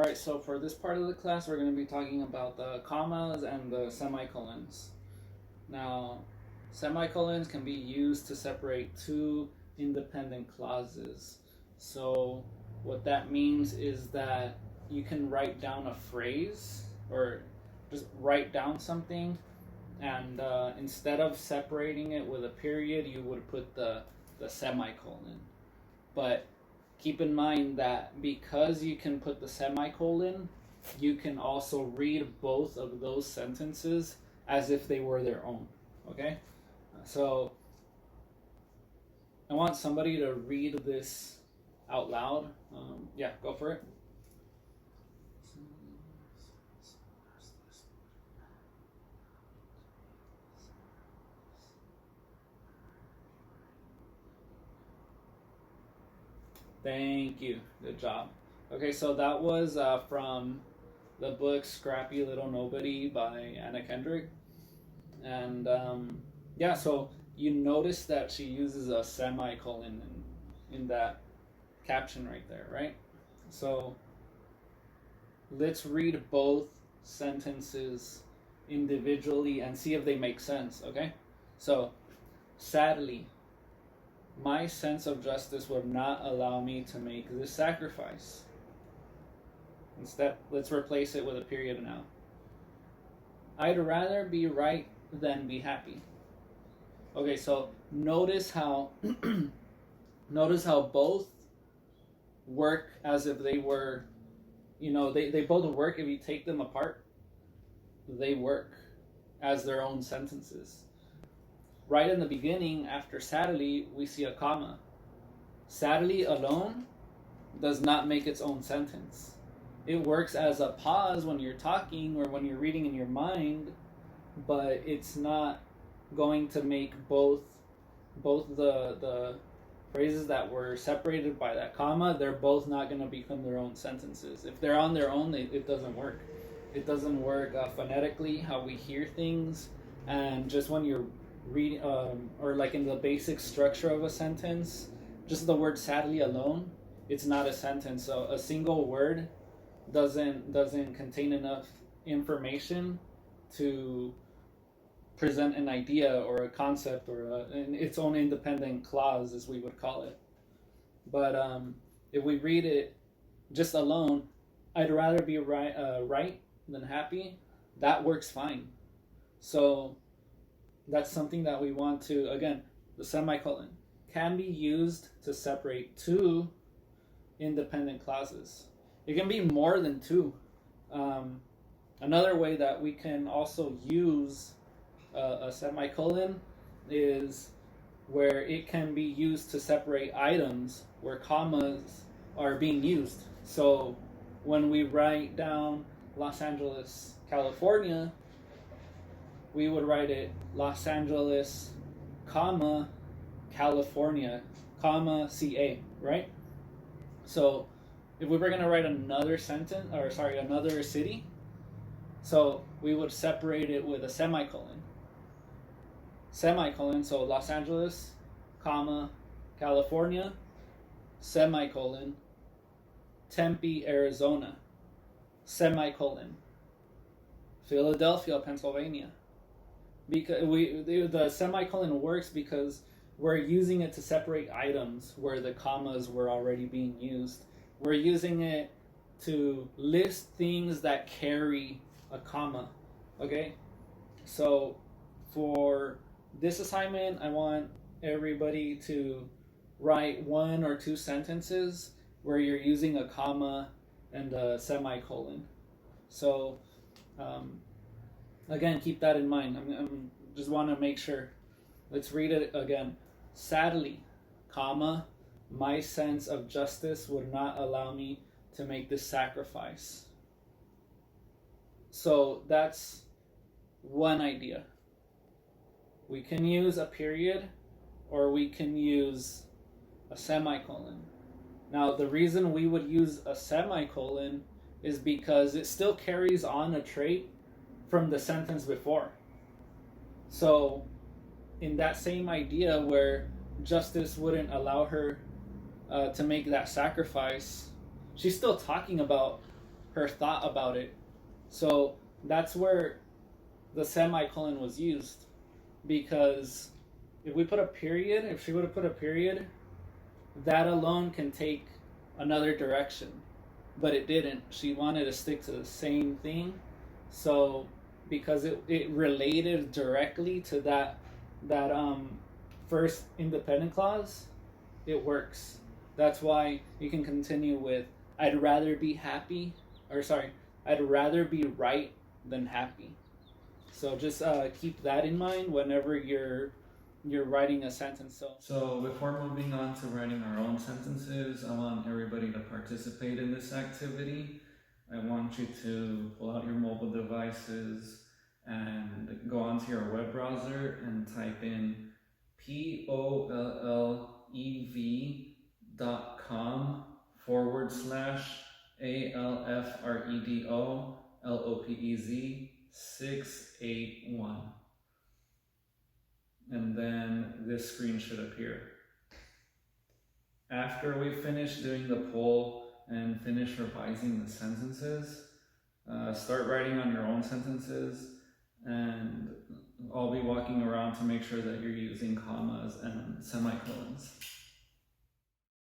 Alright, so for this part of the class, we're going to be talking about the commas and the semicolons. Now, semicolons can be used to separate two independent clauses. So, what that means is that you can write down a phrase or just write down something, and instead of separating it with a period, you would put the semicolon. But keep in mind that because you can put the semicolon, you can also read both of those sentences as if they were their own. Okay? So I want somebody to read this out loud. Yeah, go for it. Thank you. Good job. Okay, so that was from the book Scrappy Little Nobody by Anna Kendrick. And yeah, so you notice that she uses a semicolon in that caption right there, right? So let's read both sentences individually and see if they make sense, okay? So, sadly, my sense of justice would not allow me to make this sacrifice. Instead, let's replace it with a period now. I'd rather be right than be happy. Okay, so notice how notice how both work as if they were, they both work if you take them apart. They work as their own sentences. Right in the beginning, after sadly, we see a comma. Sadly alone does not make its own sentence. It works as a pause when you're talking or when you're reading in your mind, but it's not going to make both the phrases that were separated by that comma, they're both not going to become their own sentences. If they're on their own, it doesn't work. It doesn't work phonetically, how we hear things, and just when you're reading, or like in the basic structure of a sentence, just the word sadly alone, it's not a sentence. So a single word doesn't contain enough information to present an idea or a concept or its own independent clause, as we would call it. But if we read it just alone, I'd rather be right than happy, that works fine. So that's something that we want to, again, the semicolon can be used to separate two independent clauses. It can be more than two. Another way that we can also use a semicolon is where it can be used to separate items where commas are being used. So when we write down Los Angeles, California, we would write it Los Angeles, comma, California, comma, CA, right? So if we were going to write another another city, so we would separate it with a semicolon. Semicolon, so Los Angeles, comma, California, semicolon, Tempe, Arizona, semicolon, Philadelphia, Pennsylvania. Because the semicolon works because we're using it to separate items where the commas were already being used. We're using it to list things that carry a comma. Okay? So for this assignment, I want everybody to write one or two sentences where you're using a comma and a semicolon. So again, keep that in mind. I'm just want to make sure. Let's read it again. Sadly, comma, my sense of justice would not allow me to make this sacrifice. So that's one idea. We can use a period or we can use a semicolon. Now, the reason we would use a semicolon is because it still carries on a trait from the sentence before. So in that same idea where justice wouldn't allow her to make that sacrifice, she's still talking about her thought about it. So that's where the semicolon was used, because if she would have put a period, that alone can take another direction. But it didn't. She wanted to stick to the same thing. So because it related directly to that first independent clause, it works. That's why you can continue with I'd rather be happy, or sorry, I'd rather be right than happy. So just keep that in mind whenever you're writing a sentence. So before moving on to writing our own sentences, I want everybody to participate in this activity. I want you to pull out your mobile devices and go onto your web browser and type in pollfredo.com/ALFREDO LOPEZ681, and then this screen should appear. After we finish doing the poll and finish revising the sentences, start writing on your own sentences, and I'll be walking around to make sure that you're using commas and semicolons.